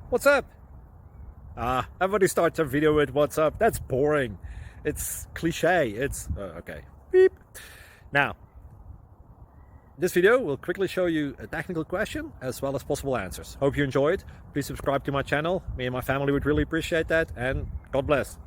What's up? Everybody starts a video with what's up. That's boring. It's cliche. It's okay. Beep. Now, this video will quickly show you a technical question as well as possible answers. Hope you enjoyed. Please subscribe to my channel. Me and my family would really appreciate that. And God bless.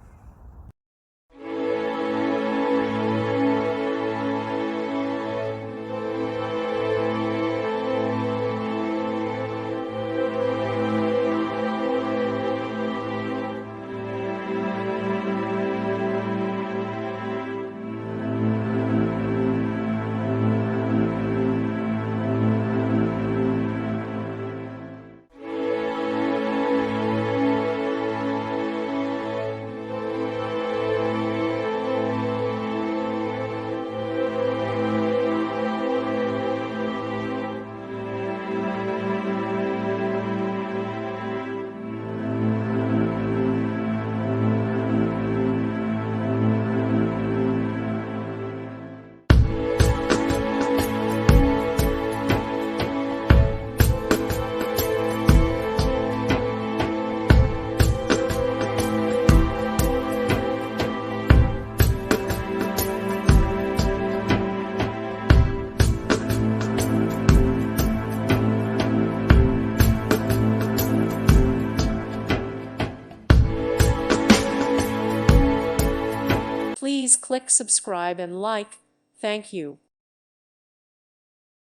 Please click subscribe and like. Thank you.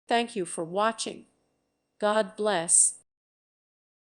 Thank you for watching. God bless.